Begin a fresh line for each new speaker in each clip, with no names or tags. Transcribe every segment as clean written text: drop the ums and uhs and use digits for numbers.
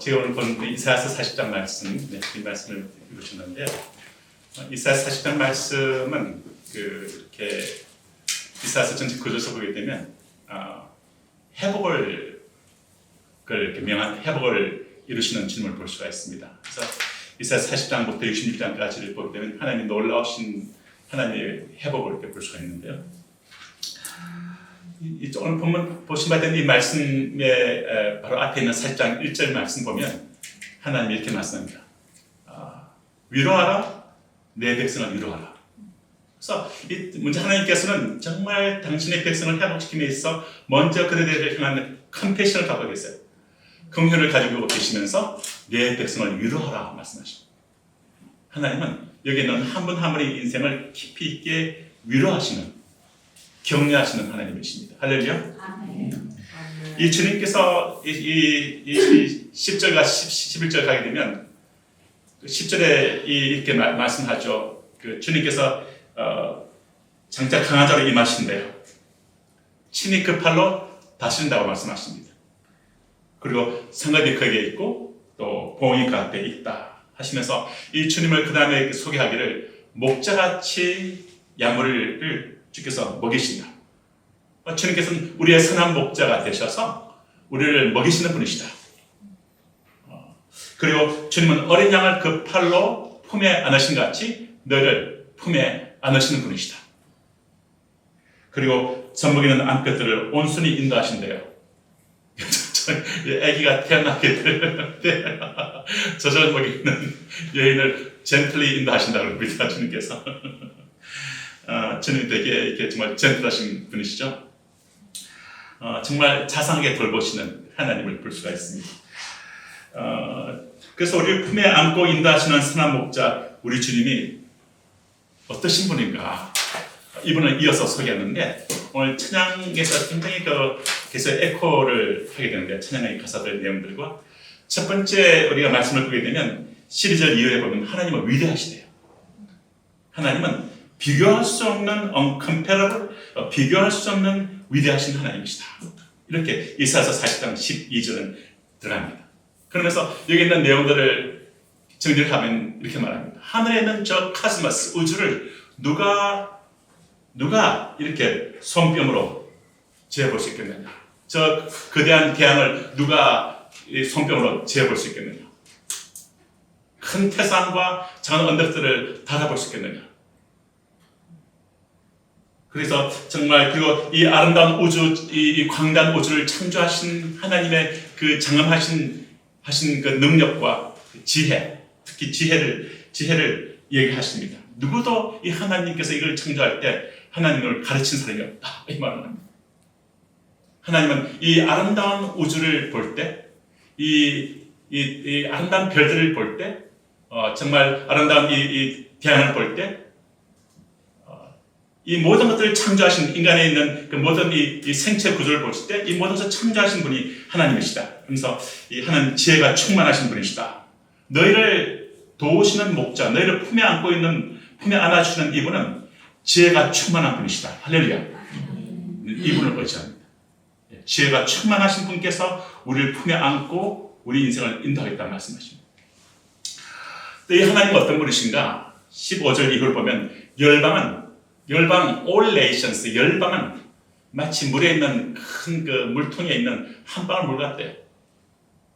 제가 오늘 본 이사야서 40장 말씀, 이 말씀을 읽으셨는데요. 이사야서 40장 말씀은 이렇게 이사야서 전체 구조에서 보게 되면 회복을 이렇게 명한 회복을 이루시는 주님을 볼 수가 있습니다. 그래서 이사야서 40장부터 66장까지를 보게 되면 하나님이 놀라우신 하나님의 회복을 이렇게 볼 수가 있는데요. 오늘 본문 보신 바 된 이 말씀의 바로 앞에 있는 40장 1절 말씀 보면 하나님이 이렇게 말씀합니다. 위로하라, 내 백성을 위로하라. 그래서 먼저 하나님께서는 정말 당신의 백성을 회복시킴에 있어 먼저 그들에게 향한 컴패션을 갖고 계세요. 긍휼을 가지고 계시면서 내 백성을 위로하라 말씀하십니다. 하나님은 여기 있는 한 분 한 분의 인생을 깊이 있게 위로하시는, 격려하시는 하나님이십니다. 할렐루야. 이 주님께서 이 10절과 11절 가게 되면 10절에 이렇게 말씀하죠. 주님께서 장차 강한 자로 임하신대요. 친히 그 팔로 다스린다고 말씀하십니다. 그리고 성읍이 거기에 있고 또 봉이 그 앞에 있다 하시면서 이 주님을 그 다음에 소개하기를 목자같이 양물을 주께서 먹이신다. 주님께서는 우리의 선한 목자가 되셔서 우리를 먹이시는 분이시다. 그리고 주님은 어린 양을 그 팔로 품에 안으신 같이 너희를 품에 안으시는 분이시다. 그리고 젖먹이는 암컷들을 온순히 인도하신대요. 아기가 태어나게 될 때 젖을 먹이는 여인을 젠틀리 인도하신다고 합니다. 주님께서. 주님 되게 이렇게 정말 젠틀하신 분이시죠. 정말 자상하게 돌보시는 하나님을 볼 수가 있습니다. 그래서 우리를 품에 안고 인도하시는 선한 목자 우리 주님이 어떠신 분인가? 이분을 이어서 소개하는데 오늘 찬양에서 굉장히 계속 에코를 하게 되는데 찬양의 가사들 내용들과 첫 번째 우리가 말씀을 보게 되면 12절 이후에 보면 하나님은 위대하시대요. 하나님은 비교할 수 없는 uncomparable, 비교할 수 없는 위대하신 하나님이시다. 이렇게 이사야서 40장 12절은 들어갑니다. 그러면서 여기 있는 내용들을 정리를 하면 이렇게 말합니다. 하늘에 있는 저 카스마스 우주를 누가 이렇게 손뼉으로 재볼 수 있겠느냐? 저 거대한 태양을 누가 손뼉으로 재볼 수 있겠느냐? 큰 태산과 작은 언덕들을 달아볼 수 있겠느냐? 그래서 정말 그리고 이 아름다운 우주, 이 광대한 우주를 창조하신 하나님의 그 장엄하신 그 능력과 지혜, 특히 지혜를 얘기하십니다. 누구도 이 하나님께서 이걸 창조할 때 하나님을 가르친 사람이 없다 이 말을 합니다. 하나님은 이 아름다운 우주를 볼 때, 이 아름다운 별들을 볼 때, 정말 아름다운 이 태양을 볼 때, 이 모든 것들을 창조하신 인간에 있는 그 모든 이 생체 구조를 보실 때 이 모든 것을 창조하신 분이 하나님이시다. 그래서 이 하나님 지혜가 충만하신 분이시다. 너희를 도우시는 목자, 너희를 품에 안아주시는 이분은 지혜가 충만한 분이시다. 할렐루야. 이분을 의지합니다. 지혜가 충만하신 분께서 우리를 품에 안고 우리 인생을 인도하겠다는 말씀하십니다. 이 하나님은 어떤 분이신가? 15절 이걸 보면 열방 all nations, 열방은 마치 물에 있는 큰 그 물통에 있는 한 방울 물 같대요.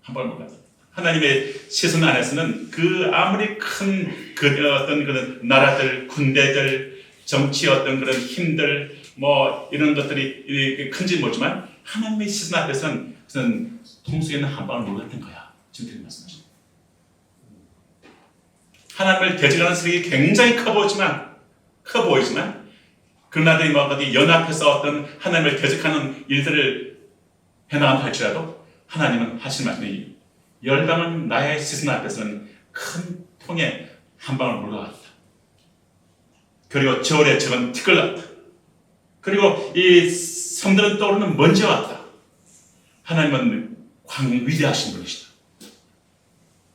한 방울 물 같대요. 하나님의 시선 안에서는 그 아무리 큰 어떤 그런 나라들, 군대들, 정치 어떤 그런 힘들, 뭐 이런 것들이 큰지 모르지만 하나님의 시선 앞에서는 그것은 통속에 있는 한 방울 물 같은 거야. 지금 그렇게 말씀하십니다. 하나님을 대적하는 세력이 굉장히 커 보이지만 그나들이 어디 연합해서 어떤 하나님을 대적하는 일들을 해나간다 할지라도 하나님은 하신 말씀이 열방은 나의 시선 앞에서는 큰 통에 한 방울 물과 같다. 그리고 저울에 적은 티끌 같다. 그리고 이 섬들은 떠오르는 먼지와 같다. 하나님은 위대하신 분이시다.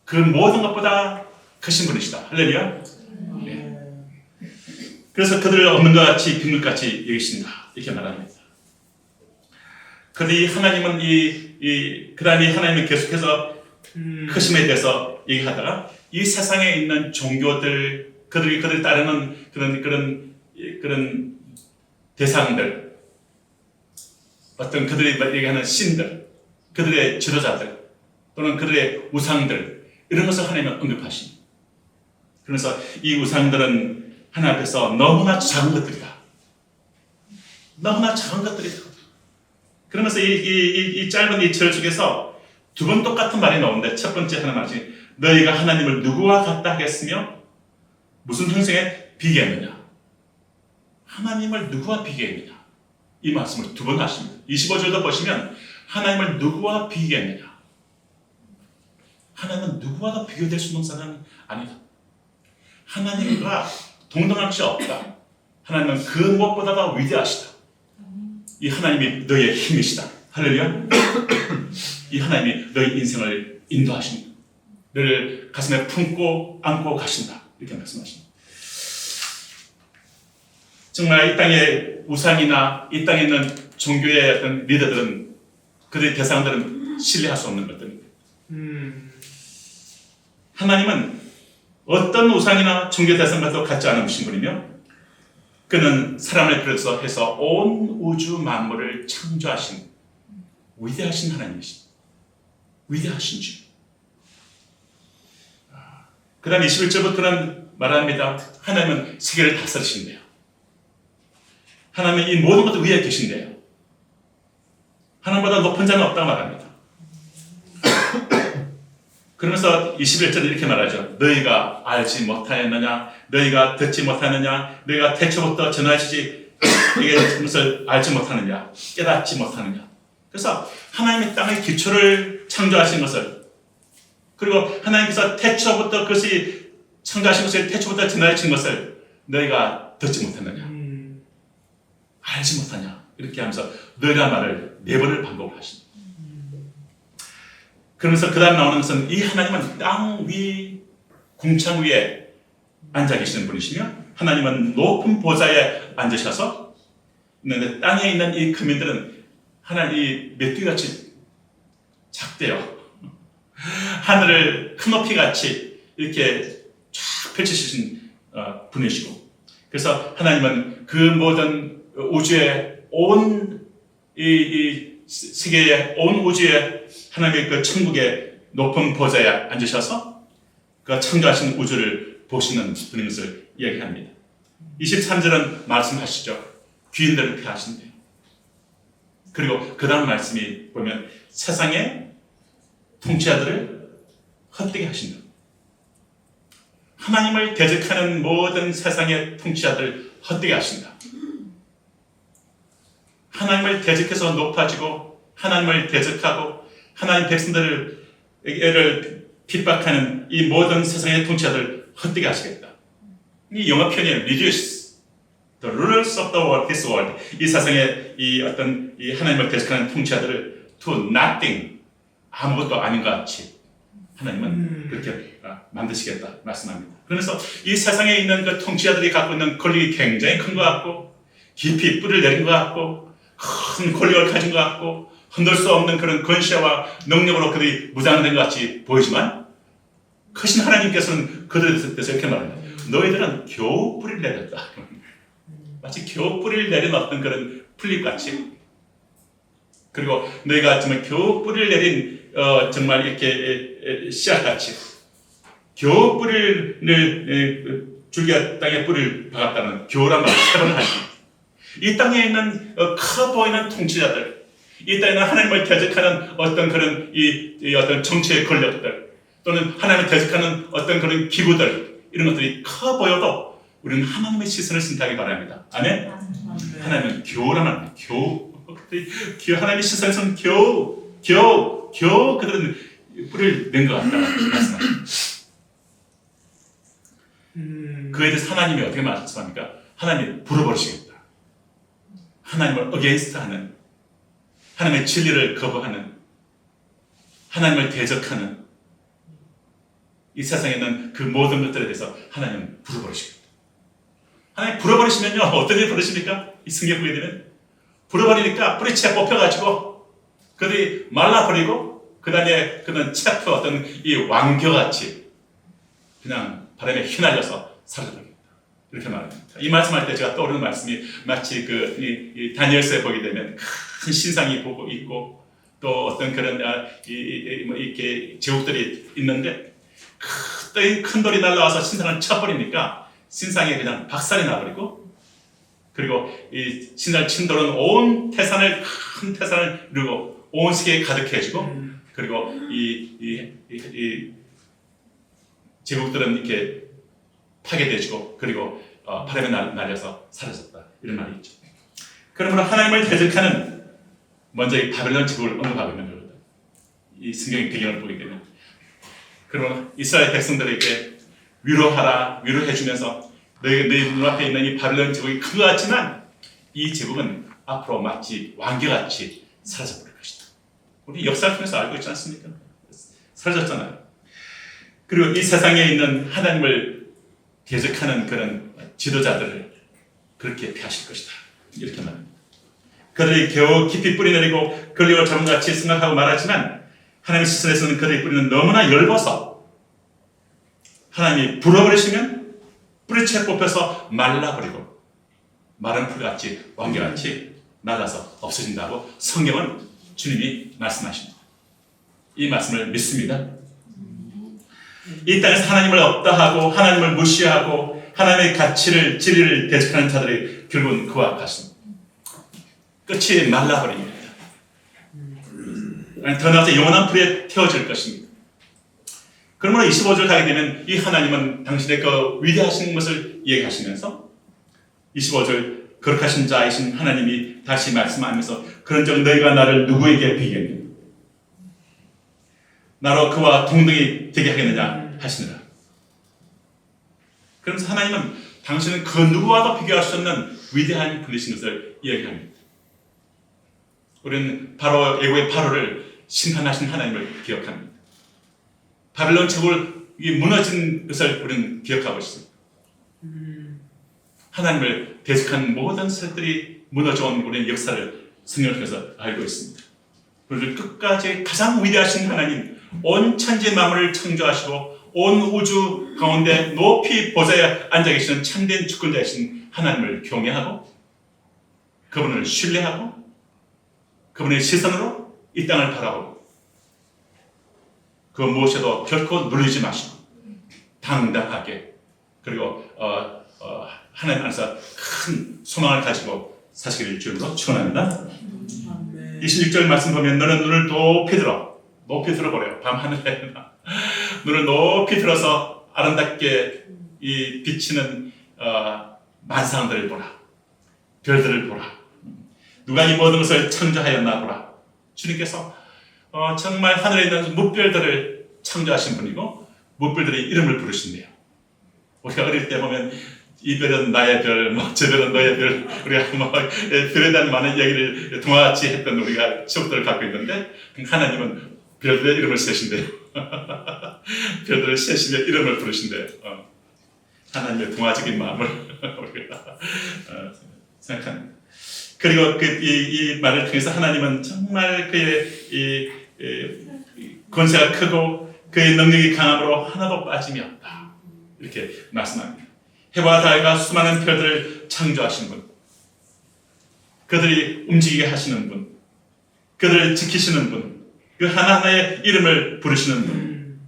그 모든 것보다 크신 분이시다. 할렐루야. 그래서 그들을 없는 것 같이 빗물같이 여기신다. 이렇게 말합니다. 그런데 이 하나님은 그 다음에 하나님은 계속해서 크심에 대해서 얘기하다가 이 세상에 있는 종교들, 그들이 따르는 그런 대상들, 어떤 그들이 얘기하는 신들, 그들의 지도자들 또는 그들의 우상들, 이런 것을 하나님은 언급하십니다. 그래서 이 우상들은 하나님 앞에서 너무나 작은 것들이다. 너무나 작은 것들이다. 그러면서 이 짧은 이 절 속에서 두 번 똑같은 말이 나오는데, 첫 번째 하는 말이 너희가 하나님을 누구와 같다 하겠으며 무슨 형상에 비교했느냐. 하나님을 누구와 비교했느냐. 이 말씀을 두 번 하십니다. 25절도 보시면 하나님을 누구와 비교했느냐. 하나님은 누구와도 비교될 수 있는 사람은 아니다. 하나님과 동등할 수 없다. 하나님은 그 무엇보다도 위대하시다. 이 하나님이 너희의 힘이시다. 할렐루야. 이 하나님이 너희 인생을 인도하십니다. 너를 가슴에 품고 안고 가신다. 이렇게 말씀하십니다. 정말 이 땅의 우상이나 이 땅에 있는 종교의 어떤 리더들은, 그들의 대상들은 신뢰할 수 없는 것들입니다. 하나님은 어떤 우상이나 종교 대상과도 같지 않으신 분이며, 그는 사람을 비롯해서 해서 온 우주 만물을 창조하신 위대하신 하나님이십니다. 위대하신 주. 그 다음 21절부터는 말합니다. 하나님은 세계를 다스리신대요. 하나님은 이 모든 것들 위에 계신대요. 하나님보다 높은 자는 없다고 말합니다. 그러면서 21절에 이렇게 말하죠. 너희가 알지 못하였느냐, 너희가 듣지 못하느냐, 너희가 태초부터 전하시지 이게 무엇을 알지 못하느냐, 깨닫지 못하느냐. 그래서 하나님이 땅의 기초를 창조하신 것을, 그리고 하나님께서 태초부터 그것이 창조하신 것을 태초부터 전하신 것을 너희가 듣지 못했느냐, 알지 못하냐, 이렇게 하면서 너희가 말을 네 번을 반복하십니다. 그러면서 그 다음 나오는 것은 이 하나님은 땅 위 궁창 위에 앉아 계시는 분이시며, 하나님은 높은 보좌에 앉으셔서 있는데, 땅에 있는 이 금인들은 하나님 이 메뚜기같이 작대요. 하늘을 큰 높이같이 이렇게 쫙 펼치신 분이시고, 그래서 하나님은 그 모든 우주의 온 이 세계의 온 우주의 하나님의 그 천국의 높은 보좌에 앉으셔서 그 창조하신 우주를 보시는 분인 것을 이야기합니다. 23절은 말씀하시죠. 귀인들을 피하신대요. 그리고 그 다음 말씀이 보면 세상의 통치자들을 헛되게 하신다. 하나님을 대적하는 모든 세상의 통치자들을 헛되게 하신다. 하나님을 대적해서 높아지고 하나님을 대적하고 하나님 백성들을 핍박하는 이 모든 세상의 통치자들을 헛되게 하시겠다. 이 영어 표현이 reduce the rulers of the world, this world. 이 세상의 이 어떤 이 하나님을 대적하는 통치자들을 to nothing, 아무것도 아닌 것 같이 하나님은 그렇게 만드시겠다 말씀합니다. 그래서 이 세상에 있는 그 통치자들이 갖고 있는 권력이 굉장히 큰 것 같고, 깊이 뿌리를 내린 것 같고, 큰 권력을 가진 것 같고, 흔들 수 없는 그런 권세와 능력으로 그들이 무장된 것 같이 보이지만, 크신 하나님께서는 그들에 대해서 이렇게 말합니다. 너희들은 겨우 뿌리를 내렸다. 마치 겨우 뿌리를 내린 어떤 그런 풀잎같이, 그리고 너희가 정말 겨우 뿌리를 내린 정말 이렇게 씨앗같이 겨우 뿌리를 줄기가 땅에 뿌리를 박았다는 겨우란 말을 세 번을 하십니다. 이 땅에 있는 커 보이는 통치자들, 이 땅에 있는 하나님을 대적하는 어떤 그런 이 어떤 정치의 권력들, 또는 하나님을 대적하는 어떤 그런 기구들, 이런 것들이 커 보여도 우리는 하나님의 시선을 선택하기 바랍니다. 아멘? 하나님은 겨우란 말입니다. 겨우. 하나님의 시선에서는 겨우 그들은 뿌리를 낸 것 같다고 말씀합니다. 그에 대해서 하나님이 어떻게 말씀합니까? 하나님이 불어버리시겠다. 하나님을 against 하는, 하나님의 진리를 거부하는, 하나님을 대적하는 이 세상에 있는 그 모든 것들에 대해서 하나님은 불어버리시겠다. 하나님 불어버리시면요, 어떤 일이 벌어집니까? 이 성경 보게 되면 불어버리니까 뿌리채 뽑혀가지고 그들이 말라버리고 그 다음에 그는 치닫고 어떤 이 왕겨같이 그냥 바람에 휘날려서 사라져버립니다. 이렇게 말합니다. 이 말씀할 때 제가 떠오르는 말씀이 마치 이 다니엘서에 보게 되면 큰 신상이 보고 있고 또 어떤 그런 이렇게 제국들이 있는데 큰 돌이 날라와서 신상을 쳐버리니까 신상이 그냥 박살이 나버리고 그리고 이 신상을 친 돌은 온 태산을 큰 태산을 이루고 온 세계에 가득해지고 그리고 이 제국들은 이렇게 파괴되지고 그리고 바람에 날려서 사라졌다 이런 말이 있죠. 그러므로 하나님을 대적하는 먼저 이 바벨론 제국을 언급하고 있는 거거든요. 이 성경의 배경을 보게 되면 그러면 이스라엘 백성들에게 위로해주면서 너희 눈앞에 있는 이 바벨론 제국이 큰 것 같지만 이 제국은 앞으로 마치 왕겨같이 사라져버릴 것이다. 우리 역사를 통해서 알고 있지 않습니까? 사라졌잖아요. 그리고 이 세상에 있는 하나님을 대적하는 그런 지도자들을 그렇게 폐하실 것이다. 이렇게 말합니다. 그들이 겨우 깊이 뿌리내리고 걸리고 자문같이 생각하고 말하지만 하나님의 시선에서는 그들의 뿌리는 너무나 엷어서 하나님이 불어버리시면 뿌리채 뽑혀서 말라버리고 마른 풀같이 왕겨같이 날아서 없어진다고 성경은 주님이 말씀하십니다. 이 말씀을 믿습니다. 이 땅에서 하나님을 없다 하고 하나님을 무시하고 하나님의 가치를 진리를 대적하는 자들이 결국은 그와 같습니다. 끝이 말라버립니다. 더 나아가서 영원한 불에 태워질 것입니다. 그러므로 25절 가게 되면 이 하나님은 당신의 그 위대하신 것을 얘기하시면서 25절 거룩하신 자이신 하나님이 다시 말씀하면서 그런즉 너희가 나를 누구에게 비교했느냐 나로 그와 동등이 되게 하겠느냐 하시느라. 그러면서 하나님은 당신은 그 누구와도 비교할 수 없는 위대한 분이신 것을 이야기합니다. 우리는 바로 애고의 바로를 심판하신 하나님을 기억합니다. 바벨론 제국이 무너진 것을 우리는 기억하고 있습니다. 하나님을 대적한 모든 것들이 무너져온 우리의 역사를 성경을 통해서 알고 있습니다. 우리를 끝까지 가장 위대하신 하나님, 온 천지 만물을 창조하시고 온 우주 가운데 높이 보좌에 앉아 계시는 참된 주권자이신 하나님을 경외하고 그분을 신뢰하고 그분의 시선으로 이 땅을 바라보고 그 무엇에도 결코 눌리지 마시고 당당하게 그리고 하나님 안에서 큰 소망을 가지고 사시기를 주님으로 축원합니다. 26절 말씀 보면 너는 눈을 높이 들어보래요. 밤하늘에 눈을 높이 들어서 아름답게 이 비치는 만상들을 보라. 별들을 보라. 누가 이 모든 것을 창조하였나 보라. 주님께서 정말 하늘에 있는 무별들을 창조하신 분이고 무별들의 이름을 부르신대요. 우리가 어릴 때 보면 이 별은 나의 별, 저 별은 너의 별, 우리가 별에 대한 많은 이야기를 동화같이 했던 우리가 추억들을 갖고 있는데 하나님은 별들의 이름을 세신대요. 별들을 세시며 이름을 부르신대요. 하나님의 동화적인 마음을 우리가 생각합니다. 그리고 이 말을 통해서 하나님은 정말 그의 이 권세가 크고 그의 능력이 강함으로 하나도 빠짐이 없다. 이렇게 말씀합니다. 해와 달과 수많은 별들을 창조하신 분, 그들이 움직이게 하시는 분, 그들을 지키시는 분, 그 하나하나의 이름을 부르시는 분,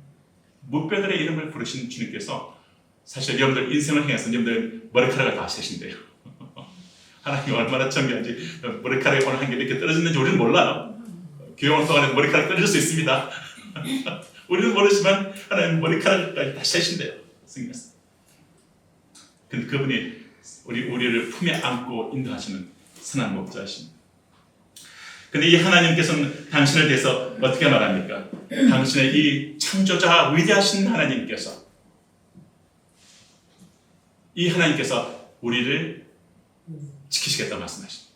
무별들의 이름을 부르신 주님께서 사실 여러분들 인생을 향해서 여러분들 머리카락을 다 세신대요. 하나님이 얼마나 정교한지 머리카락이 오늘 한 개 이렇게 떨어졌는지 우리는 몰라요. 교회 오는 동안에 머리카락 떨어질 수 있습니다. 우리는 모르지만 하나님 머리카락까지 다 세신대요. 성경에서. 근데 그분이 우리를 품에 안고 인도하시는 선한 목자이십니다. 근데 이 하나님께서는 당신을 대해서 어떻게 말합니까? 당신의 이 창조자 위대하신 하나님께서 이 하나님께서 우리를 지키시겠다고 말씀하십니다.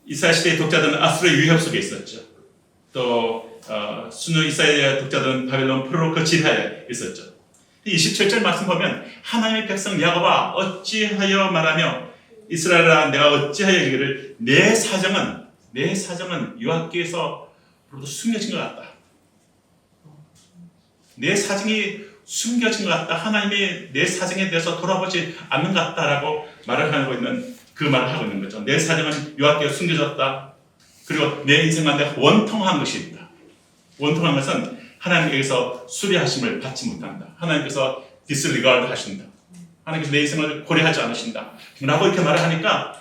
이사야 시대의 독자들은 아수르의 위협 속에 있었죠. 또 순후 이사야 독자들은 바벨론 포로로 거칠하에 있었죠. 27절 말씀 보면 하나님의 백성 야곱아 어찌하여 말하며 이스라엘아 내가 어찌하여 이기를 내 사정은 내 사정은 여호와께서 숨겨진 것 같다. 내 사정이 숨겨진 것 같다. 하나님이 내 사정에 대해서 돌아보지 않는 것 같다라고 말을 하고 있는 그 말을 하고 있는 거죠. 내 사정은 여호와께 숨겨졌다. 그리고 내 인생 가운데 원통한 것이 있다. 원통한 것은 하나님께서 수리하심을 받지 못한다. 하나님께서 disregard 하신다. 하나님께서 내 인생을 고려하지 않으신다. 라고 이렇게 말을 하니까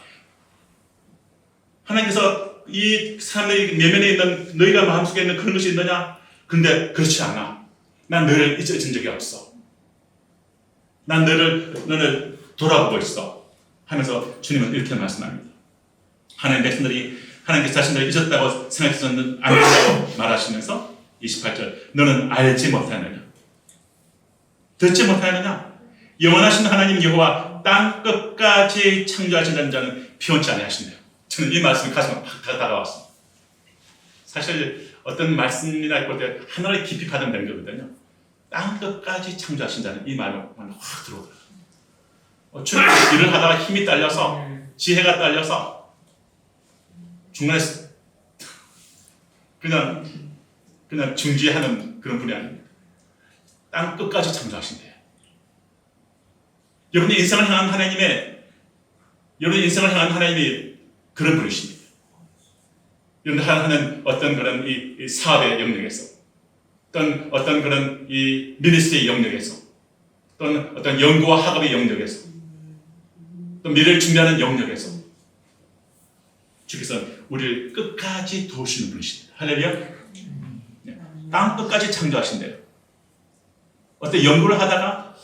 하나님께서 이 사람들이 내면에 있는 너희가 마음속에 있는 그런 것이 있느냐? 근데 그렇지 않아. 난 너를 잊어진 적이 없어. 난 너를 돌아보고 있어. 하면서 주님은 이렇게 말씀합니다. 하나님 백성들이 하나님께서 자신들을 잊었다고 생각해서는 안 된다고 말하시면서 28절 너는 알지 못하느냐? 듣지 못하느냐? 영원하신 하나님 여호와 땅 끝까지 창조하신 자는 피원치 아니하신대요. 저는 이 말씀이 가슴에 팍 다가왔습니다. 사실 어떤 말씀이나 볼 때 하늘을 깊이 받아들이는 거거든요. 땅 끝까지 창조하신 자는 이 말이 확 들어오더라고요. 일을 하다가 힘이 딸려서 지혜가 딸려서 중간에 그냥 중지하는 그런 분이 아닙니다. 땅 끝까지 창조하신대요. 여러분의 인생을 향한 하나님이 그런 분이십니다. 여러분 하는 어떤 그런 이 사업의 영역에서, 어떤 그런 이 미니스트리의 영역에서, 또는 어떤 연구와 학업의 영역에서, 또 미래를 준비하는 영역에서 주께서 우리를 끝까지 도우시는 분이십니다. 할렐루야. 네. 땅 끝까지 창조하신대요. 어떤 연구를 하다가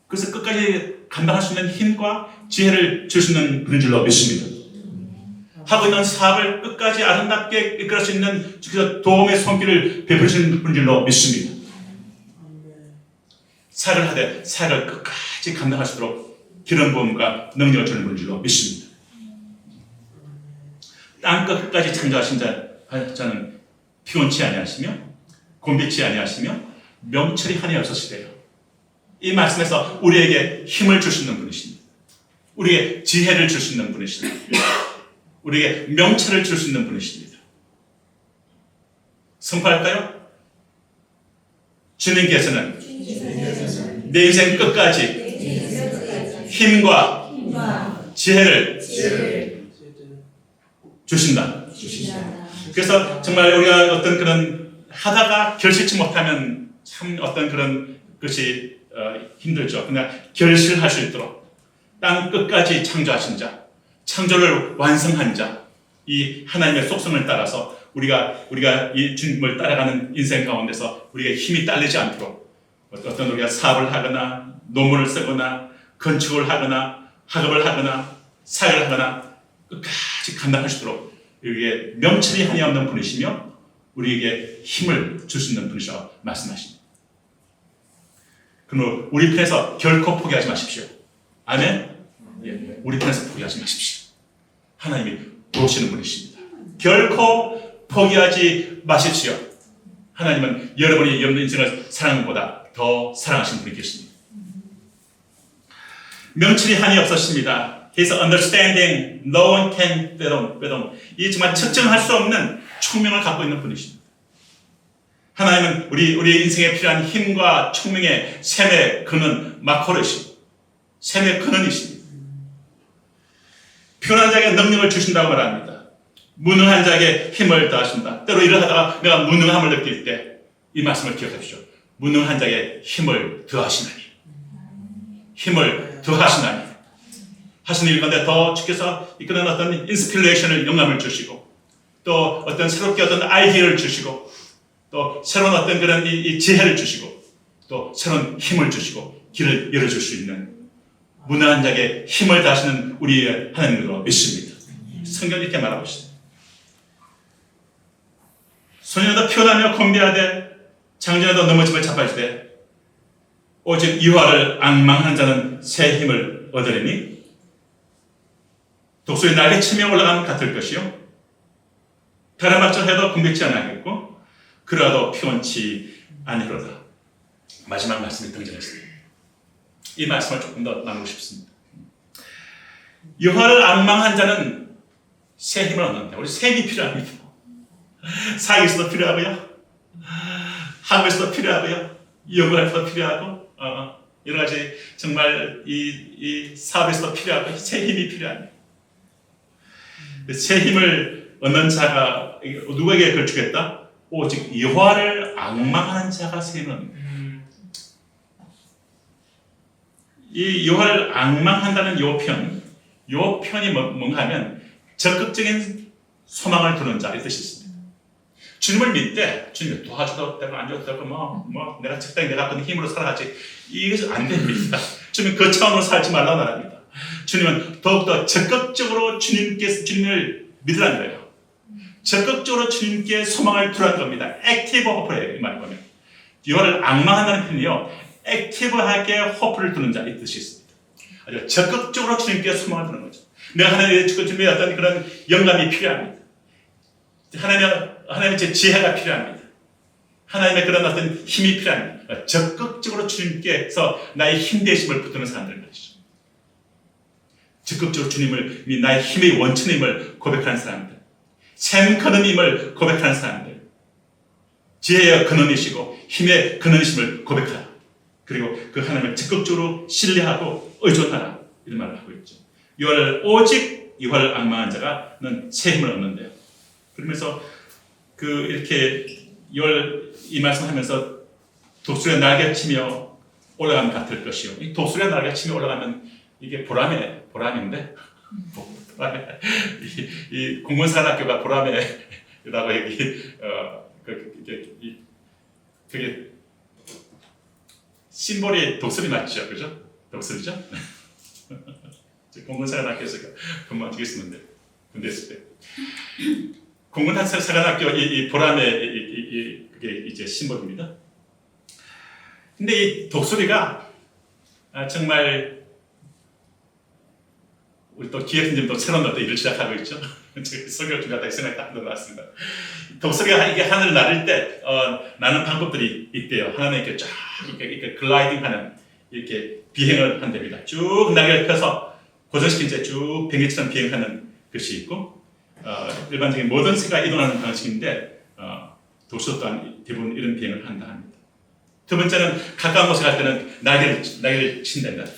그래서 끝까지 감당할 수 있는 힘과 지혜를 주시는 분인 줄로 믿습니다. 하고 있는 사업을 끝까지 아름답게 이끌어 수 있는 주께서 도움의 손길을 베푸시는 분인 줄로 믿습니다. 사역을 하되 사역을 끝까지 감당할 수 있도록 기름 부음과 능력을 주는 분인 줄로 믿습니다. 땅 끝까지 창조하신 자는 피곤치 아니하시며 곤비치 아니하시며 명철이 한이 없으시대요. 이 말씀에서 우리에게 힘을 주시는 분이십니다. 우리에게 지혜를 주시는 분이십니다. 우리에게 명철을 줄 수 있는 분이십니다. 선포할까요? 주님께서는 내 인생 끝까지 힘과 지혜를 주신다. 그래서 정말 우리가 어떤 그런 하다가 결실치 못하면 참 어떤 그런 것이 힘들죠. 그러나 결실할 수 있도록 땅 끝까지 창조하신 자, 창조를 완성한 자, 이 하나님의 속성을 따라서 우리가 이 주님을 따라가는 인생 가운데서 우리가 힘이 딸리지 않도록 어떤 우리가 사업을 하거나 논문을 쓰거나 건축을 하거나 학업을 하거나 사역을 하거나 끝까지 감당할 수 있도록 우리에게 명철이 한이 없는 분이시며 우리에게 힘을 줄 수 있는 분이시라고 말씀하십니다. 그러므로 우리 편에서 결코 포기하지 마십시오. 아멘? 예, 우리 편에서 포기하지 마십시오. 하나님이 도우시는 분이십니다. 결코 포기하지 마십시오. 하나님은 여러분이 여러분 인생을 사랑하는 것보다 더 사랑하시는 분이 계십니다. 명철이 한이 없으십니다. His understanding, no one can fathom. 이 정말 측정할 수 없는 총명을 갖고 있는 분이십니다. 하나님은 우리의 인생에 필요한 힘과 총명의 샘의 근원, 마코르십니다. 샘의 근원이십니다. 피곤한 자에게 능력을 주신다고 말합니다. 무능한 자에게 힘을 더하신다. 때로 일을 하다가 내가 무능함을 느낄 때 이 말씀을 기억하십시오. 무능한 자에게 힘을 더하시나니. 힘을 더하시나니. 하시는 일 가운데 더 주께서 이끄는 어떤 인스피레이션을 영감을 주시고 또 어떤 새롭게 어떤 아이디어를 주시고 또 새로운 어떤 그런 이 지혜를 주시고 또 새로운 힘을 주시고 길을 열어줄 수 있는 무능한 자에게 힘을 다하시는 우리의 하나님으로 믿습니다. 성경이 이렇게 말하고 있습니다. 소년도 피곤하며 곤비하되 장전에도 넘어짐을 자빠지되 오직 여호와를 앙망하는 자는 새 힘을 얻으리니 독수리 날개치며 올라가면 같을 것이요 다른 박질 해도 굶겠지 아니하겠고 그러라도 피곤치 아니로다. 마지막 말씀이 등장했습니다. 이 말씀을 조금 더 나누고 싶습니다. 여호와를 앙망한 자는 새 힘을 얻는다. 우리 새 힘이 필요합니다. 사역에서도 필요하고요. 학업에서도 필요하고요. 연구에서도 필요하고 여러 가지 정말 이 사업에서도 필요하고 새 힘이 필요합니다. 새 힘을 얻는 자가 누구에게 그걸 주겠다? 오직 여호와를 앙망하는 자가 새 힘을 얻는다. 이 여호와를 앙망한다는 요 편이 뭔가 하면 적극적인 소망을 두는 자 이 뜻이 있습니다. 주님을 믿되 주님이 도와줘도 되고 안 줘도 되고 뭐 내가 적당히 내가 갖고 있는 힘으로 살아가지 이것은 안 됩니다. 주님은 그 차원으로 살지 말라는 말입니다. 주님은 더욱더 적극적으로 주님을 믿으라는 거예요. 적극적으로 주님께 소망을 두라는 겁니다. 액티브 호프예요. 이 말을 보면 여호와를 앙망한다는 표현이요, 액티브하게 호프를 두는 자 이 뜻이 있습니다. 아주 적극적으로 주님께 소망을 두는 거죠. 내가 주님의 어떤 그런 영감이 필요합니다. 하나님의 제 지혜가 필요합니다. 하나님의 그런 어떤 힘이 필요합니다. 적극적으로 주님께서 나의 힘 되심을 붙드는 사람들인 것이죠. 적극적으로 주님을 나의 힘의 원천임을 고백하는 사람들, 샘 근원임을 고백하는 사람들, 지혜의 근원이시고 힘의 근원이심을 고백하라. 그리고 그 하나님을 적극적으로 신뢰하고 의존하라. 이런 말을 하고 있죠. 오직 여호와를 앙망한 자가는 새 힘을 얻는데요. 그러면서 이렇게 이 말씀하면서 독수리가 날개치며 올라가면 같을 것이요. 이 독수리가 날개치며 올라가면 이게 보람인데 이 공군사관학교가 보람에라고 그게 심볼이 독수리 맞죠, 그죠? 독수리죠? 공군사관학교에서 근무한 적이 있었는데 군대 있을 때 공군사관학교 이 보람의 그게 이제 심볼입니다. 근데 이 독수리가 정말 우리 또 기획팀도 새로운 어떤 일을 시작하고 있죠. 설교를 준비하다 이 생각이 딱 들어왔습니다. 독수리가 이게 하늘을 나를 때 나는 방법들이 있대요. 하나는 이렇게 쫙 이렇게 글라이딩하는 이렇게 비행을 한답니다. 쭉 날개를 펴서 고정시킨 채 쭉 비행기처럼 비행하는 것이 있고 일반적인 모든 새가 이동하는 방식인데 독수리 또한 대부분 이런 비행을 한다 합니다. 두 번째는 가까운 곳에 갈 때는 날개를 친답니다.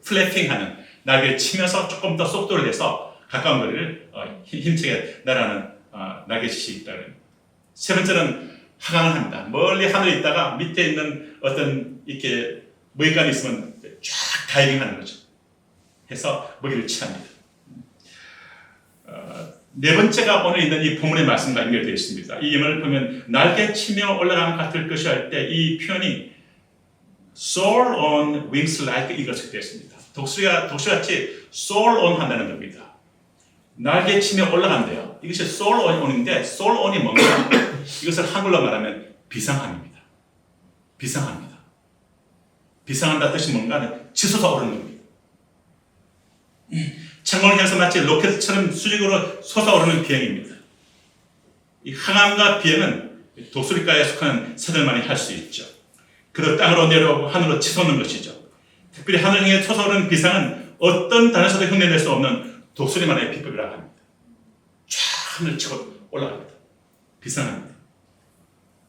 플래핑하는 날개를 치면서 조금 더 속도를 내서 가까운 거리를 힘차게 날아가는 날개짓이 있다는. 세 번째는 하강을 합니다. 멀리 하늘에 있다가 밑에 있는 어떤 이렇게 먹이감이 있으면 쫙 다이빙하는 거죠. 해서 먹이를 취합니다. 네 번째가 오늘 있는 이 본문의 말씀과 연결되어 있습니다. 이 예문을 보면 날개치며 올라가면 같을 것이 할 때 이 표현이 soar on wings like eagles 되어 있습니다. 독수리같이 soar on 한다는 겁니다. 날개치며 올라간대요. 이것이 soar on인데 soar on이 뭔가 이것을 한글로 말하면 비상함입니다. 비상합니다. 비상한다 뜻이 뭔가는 치솟아 오르는 겁니다. 창문을 향해서 마치 로켓처럼 수직으로 솟아오르는 비행입니다. 이 항암과 비행은 독수리과에 속하는 새들만이 할 수 있죠. 그리고 땅으로 내려오고 하늘로 치솟는 것이죠. 특별히 하늘 향해 솟아오르는 비상은 어떤 단에서도 흉내낼 수 없는 독수리만의 비법이라고 합니다. 쫙 하늘 치고 올라갑니다. 비상합니다.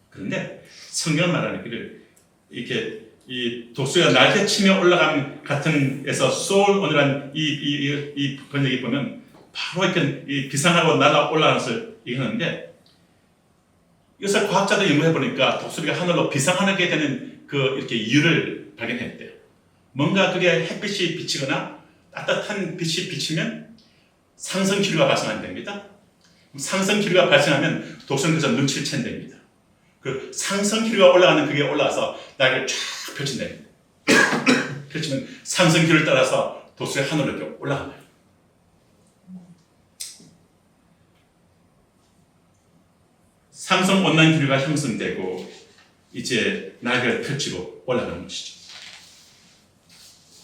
그런데 성경은 말하는 길을 이렇게 이 독수리가 날개치며 올라감 같은 에서 soar on이라는 이 번역이 보면 바로 이렇게 이 비상하고 날아 올라가는 것을 얘기하는데 이것을 과학자들이 연구해 보니까 독수리가 하늘로 비상하게 되는 이렇게 이유를 발견했대요. 뭔가 그게 햇빛이 비치거나 따뜻한 빛이 비치면 상승 기류가 발생한답니다. 상승 기류가 발생하면 독수리는 그래서 눈치를 챈답니다. 그 상승 기류가 올라가는 그게 올라와서 날개를 쫙 펼친답니다. 펼치면 상승 기류를 따라서 독수리 하늘로 이렇게 올라갑니다. 상승 온난 기류가 형성되고 이제 날개를 펼치고 올라가는 것이죠.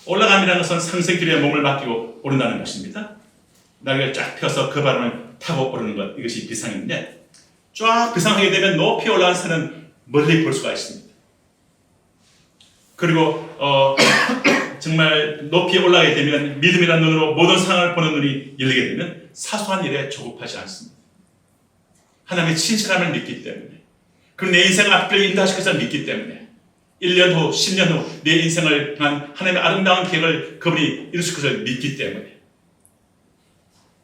올라감이라는 것은 상승 기류에 몸을 맡기고 오른다는 것입니다. 날개를 쫙 펴서 그 바람을 타고 오르는 것, 이것이 비상인데 쫙 비상하게 되면 높이 올라간 산은 멀리 볼 수가 있습니다. 그리고 정말 높이 올라가게 되면 믿음이라는 눈으로 모든 상황을 보는 눈이 열리게 되면 사소한 일에 조급하지 않습니다. 하나님의 친절함을 믿기 때문에, 그리고 내 인생 앞길을 인도하실 것을 믿기 때문에 1년 후, 10년 후 내 인생을 향한 하나님의 아름다운 계획을 그분이 이루실 것을 믿기 때문에,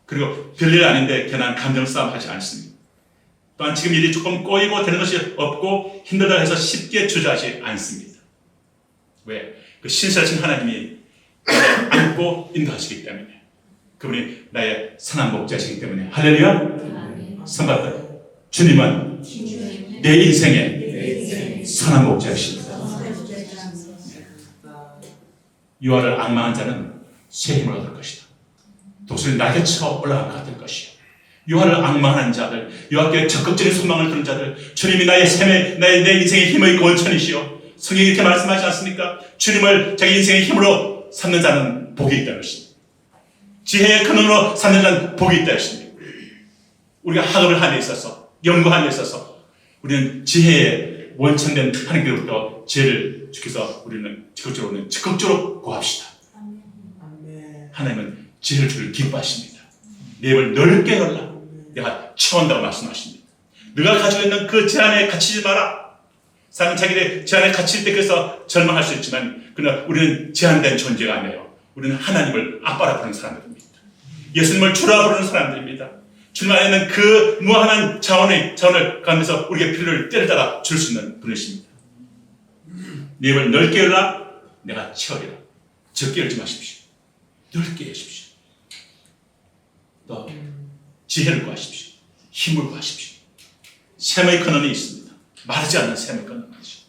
그리고 별일 아닌데 괜한 감정 싸움 하지 않습니다. 또한 지금 일이 조금 꼬이고 되는 것이 없고 힘들다 해서 쉽게 주저하지 않습니다. 왜? 그 신실하신 하나님이 나를 안고 인도하시기 때문에, 그분이 나의 선한 목자시기 때문에. 할렐루야. 선받다. 주님은 내 인생의 선한 목자이십니다. 여호와를 앙망한 자는 새 힘을 얻을 것이다. 독수리 날개쳐 올라간 것 같을 것이요. 여호와를 앙망하는 자들, 여호와께 적극적인 소망을 두는 자들, 주님이 나의 삶의, 내 인생의 힘의 원천이시요. 성경이 이렇게 말씀하지 않습니까? 주님을 자기 인생의 힘으로 삼는 자는 복이 있다는 것입니다. 지혜의 근원으로 삼는 자는 복이 있다는 것입니다. 우리가 학업을 하는 데 있어서, 연구하는 데 있어서 우리는 지혜의 원천된 하나님께로부터 지혜를 주께서 우리는 적극적으로 구합시다. 하나님은 지혜를 주기를 기뻐하십니다. 내 입을 넓게 열라. 내가 채운다고 말씀하십니다. 네가 가지고 있는 그 제한에 갇히지 마라. 사람은 자기의 제한에 갇힐 때 그래서 절망할 수 있지만, 그러나 우리는 제한된 존재가 아니에요. 우리는 하나님을 아빠라 부르는 사람들입니다. 예수님을 주라 부르는 사람들입니다. 주님 안에는 그 무한한 자원을 가면서 우리에게 필요를 때려다가 줄 수 있는 분이십니다. 내 입을 넓게 열라. 내가 채우리라. 적게 열지 마십시오. 넓게 여십시오. 또 지혜를 구하십시오. 힘을 구하십시오. 샘의 근원이 있습니다. 마르지 않는 샘의 근원이죠.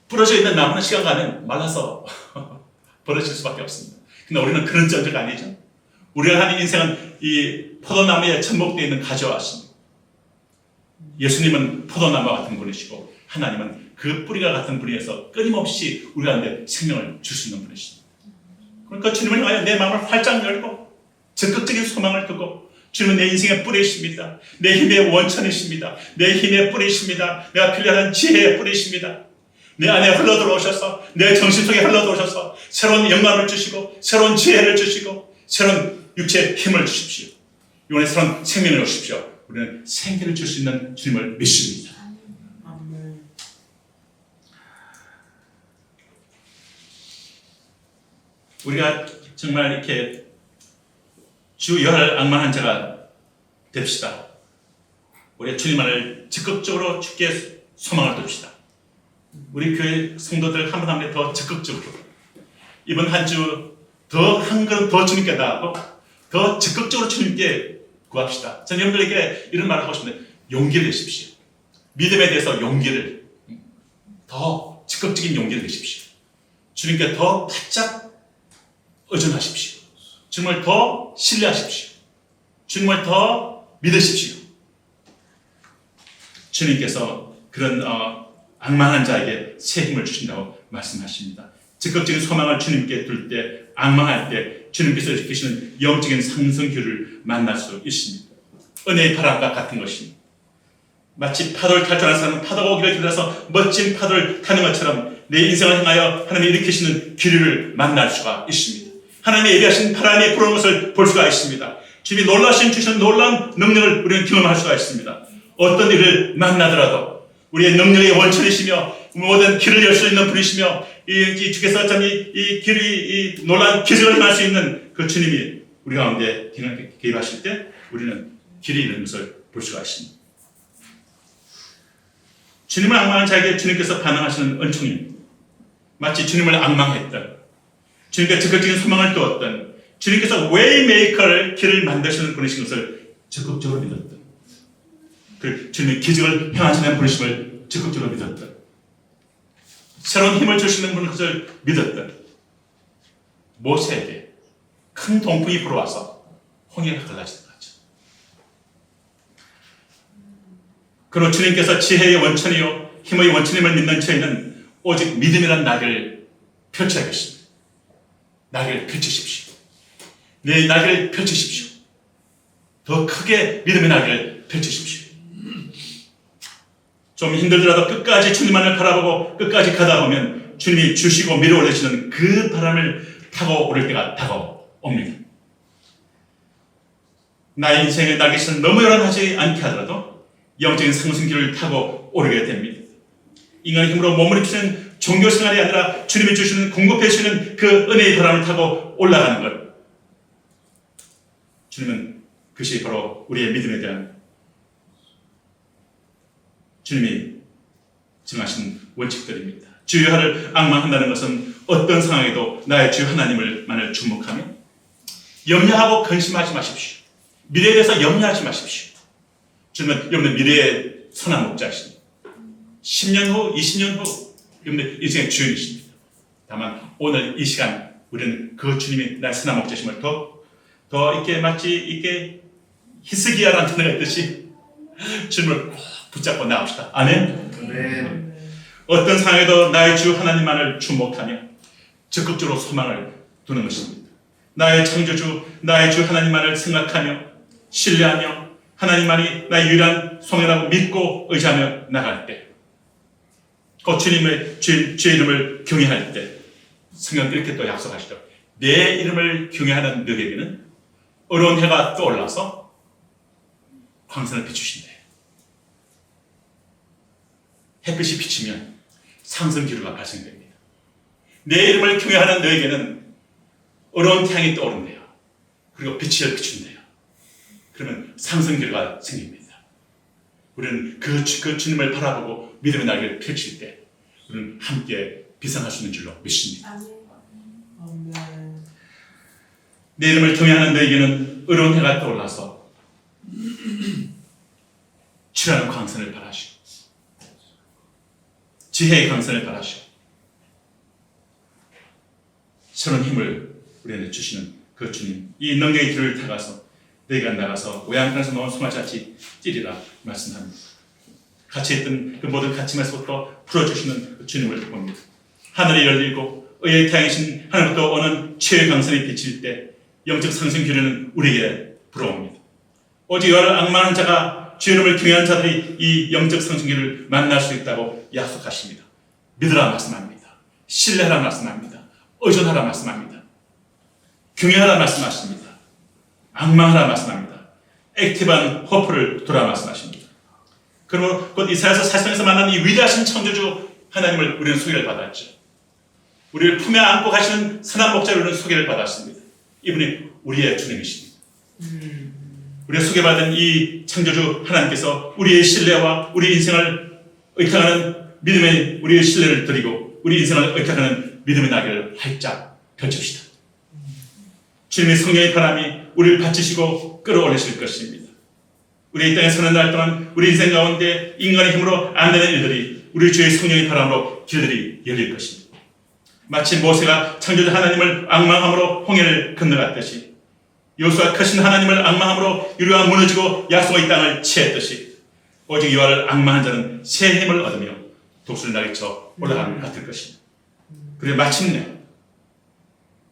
부러져 있는 나무는 시간 가면 말라서 버려질 수밖에 없습니다. 근데 우리는 그런 존재가 아니죠. 우리가 하는 인생은 이 포도나무에 접목되어 있는 가지와같습니다. 예수님은 포도나무와 같은 분이시고, 하나님은 그 뿌리가 같은 분이어서 끊임없이 우리한테 생명을 줄 수 있는 분이십니다. 그러니까 주님을 향하여 내 마음을 활짝 열고 적극적인 소망을 두고, 주님은 내 인생의 뿌리이십니다. 내 힘의 원천이십니다. 내 힘의 뿌리이십니다. 내가 필요한 지혜의 뿌리이십니다. 내 안에 흘러들어오셔서, 내 정신 속에 흘러들어오셔서 새로운 영감을 주시고, 새로운 지혜를 주시고, 새로운 육체의 힘을 주십시오. 이번에 새로운 생명을 주십시오. 우리는 생기를 줄 수 있는 주님을 믿습니다. 우리가 정말 이렇게 주 열을 앙망한 자가 됩시다. 우리 주님만을 적극적으로 주께 소망을 둡시다. 우리 교회 성도들 한 분 한 분 더 적극적으로 이번 한 주 더 한 걸음 더 주님께 나아가고 더 적극적으로 주님께 구합시다. 저는 여러분들에게 이런 말을 하고 싶은데, 용기를 내십시오. 믿음에 대해서 용기를, 더 적극적인 용기를 내십시오. 주님께 더 바짝 의존하십시오. 주님을 더 신뢰하십시오. 주님을 더 믿으십시오. 주님께서 그런 앙망한 자에게 새 힘을 주신다고 말씀하십니다. 적극적인 소망을 주님께 둘 때, 앙망할 때 주님께서 일으키시는 영적인 상승기를 만날 수 있습니다. 은혜의 바람과 같은 것입니다. 마치 파도를 탈 줄 아는 사람은 파도가 오기를 기다려서 멋진 파도를 타는 것처럼 내 인생을 향하여 하나님이 일으키시는 기류를 만날 수가 있습니다. 하나님의 예리하신 바람이 불어오는 것을 볼 수가 있습니다. 주님이 놀라신 주시는 놀라운 능력을 우리는 경험할 수가 있습니다. 어떤 일을 만나더라도 우리의 능력의 원천이시며 모든 길을 열 수 있는 분이시며, 이 주께서 참 이 길이 이 놀라운 기적을 행할 수 있는 그 주님이 우리 가운데 개입하실 때 우리는 길이 있는 것을 볼 수가 있습니다. 주님을 앙망한 자에게 주님께서 반응하시는 은총입니다. 마치 주님을 앙망했던, 주님께 적극적인 소망을 두었던, 주님께서 웨이메이커를 길을 만드시는 분이신 것을 적극적으로 믿었던, 그 주님의 기적을 행하시는 분이심을 적극적으로 믿었던, 새로운 힘을 주시는 분인 것을 믿었던 모세에게 큰 동풍이 불어와서 홍해가 갈라지는 거죠. 그리고 주님께서 지혜의 원천이요 힘의 원천임을 믿는 저희는 오직 믿음이라는 날개를 펼쳐야겠습니다. 날개를 펼치십시오. 내 날개를 펼치십시오. 더 크게 믿음의 날개를 펼치십시오. 좀 힘들더라도 끝까지 주님만을 바라보고 끝까지 가다 보면 주님이 주시고 밀어올리시는 그 바람을 타고 오를 때가 다가옵니다. 나의 인생의 날개짓을 너무 요란하지 않게 하더라도 영적인 상승기를 타고 오르게 됩니다. 인간의 힘으로 몸부림치는 종교 생활이 아니라 주님이 주시는 공급해 주시는 그 은혜의 바람을 타고 올라가는 것. 주님은 그것이 바로 우리의 믿음에 대한 주님이 정하신 원칙들입니다. 주 여호와를 앙망한다는 것은 어떤 상황에도 나의 주 하나님을만을 주목하며 염려하고 근심하지 마십시오. 미래에 대해서 염려하지 마십시오. 주님은 여러분의 미래의 선한 목자이십니다. 10년 후, 20년 후 여러분의 인생의 주인이십니다. 다만 오늘 이 시간 우리는 그 주님이 나의 선한 목자심을 더 있게 마치 있게 히스기야라는 단어가 있듯이 주님을 꼭 붙잡고 나갑시다. 아멘.
네.
어떤 상황에도 나의 주 하나님만을 주목하며 적극적으로 소망을 두는 것입니다. 나의 창조주, 나의 주 하나님만을 생각하며 신뢰하며 하나님만이 나의 유일한 소망이라고 믿고 의지하며 나갈 때, 그 주님의 주의 이름을 경외할 때 성경은 이렇게 또 약속하시죠. 내 이름을 경외하는 너에게는 어려운 해가 떠올라서 광선을 비추신대. 햇빛이 비치면 상승 기류가 발생됩니다. 내 이름을 경외하는 너에게는 어려운 태양이 떠오른대요. 그리고 빛을 비춘대요. 그러면 상승 기류가 생깁니다. 우리는 그 주님을 바라보고 믿음의 날개를 펼칠 때 우리는 함께 비상할 수 있는 줄로 믿습니다. 내 이름을 경외하는 너에게는 어려운 해가 떠올라서 출하는 광선을 바라시고 지혜의 광선을 바라시고 새로운 힘을 우리에게 주시는 그 주님, 이 능력의 길을 타가서 너희가 나가서 외양간에서 놓은 송아지같이 찌리라 말씀합니다. 같이 했던 그 모든 갇힘에서부터 풀어주시는 그 주님을 봅니다. 하늘이 열리고 의의 태양이신 하늘부터 오는 최의 강선이 비칠 때 영적 상승 기류는 우리에게 불어옵니다. 오직 여호와를 앙망하는 자가 주 이름을 경외하는 자들이 이 영적 상승 기류를 만날 수 있다고 약속하십니다. 믿으라 말씀합니다. 신뢰하라 말씀합니다. 의존하라 말씀합니다. 경외하라 말씀하십니다. 앙망하라 말씀합니다. 액티브한 호프를 두라 말씀하십니다. 그리고 곧 이사야서 40장에서 만난 이 위대하신 창조주 하나님을 우리는 소개를 받았죠. 우리를 품에 안고 가시는 선한 목자를 우리는 소개를 받았습니다. 이분이 우리의 주님이십니다. 우리가 소개받은 이 창조주 하나님께서 우리의 신뢰와 우리 인생을 의탁하는 믿음의 우리의 신뢰를 드리고 우리 인생을 의탁하는 믿음의 날개를 활짝 펼칩시다. 주님의 성령의 바람이 우리를 받치시고 끌어올리실 것입니다. 우리 이 땅에 서는 날 동안 우리 인생 가운데 인간의 힘으로 안 되는 일들이 우리 주의 성령의 바람으로 길들이 열릴 것입니다. 마치 모세가 창조주 하나님을 앙망함으로 홍해를 건너갔듯이 여호수아 크신 하나님을 앙망함으로 유리가 무너지고 약속의 땅을 취했듯이 오직 여호와를 앙망한 자는 새 힘을 얻으며 독수리 날개쳐 올라가는 것 같을 것입니다. 그리고 마침내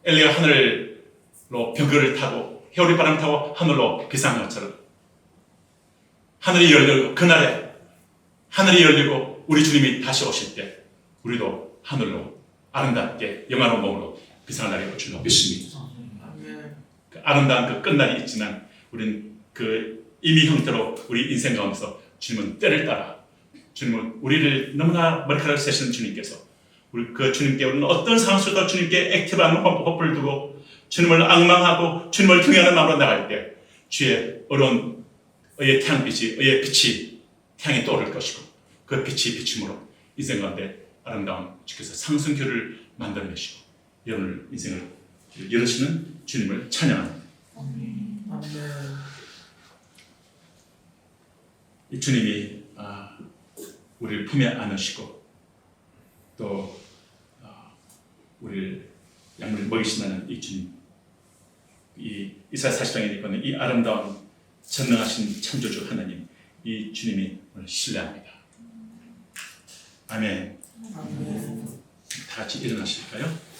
엘리가 하늘로 벽을 타고 해오리 바람 타고 하늘로 비상한 것처럼 하늘이 열리고 그날에 하늘이 열리고 우리 주님이 다시 오실 때 우리도 하늘로 아름답게 영화로운 몸으로 비상할 날이 올 줄로 믿습니다. 그 아름다운 그 끝날이 있지만 우리는 그 이미 형태로 우리 인생 가운데서 주님은 때를 따라 주님은 우리를 너무나 머리카락을 세시는 주님께서 우리 그 주님께 우리는 어떤 상황 속에도 주님께 액티브한 호흡을 두고 주님을 앙망하고 주님을 경외하는 마음으로 나갈 때 주의 어려운 의의 태양빛이 의의 빛이 태양이 떠오를 것이고 그 빛이 비춤으로 인생 가운데 아름다운 주께서 상승교를 만들어내시고 여러분의 인생을 열으시는 주님을 찬양합니다. 이 주님이 우리를 품에 안으시고 또 우리를 양을 먹이신다는 이 주님, 이 이사야 40장에 있는 이 아름다운 전능하신 창조주 하나님, 이 주님이 오늘 신뢰합니다. 아멘. 다 같이 일어나실까요?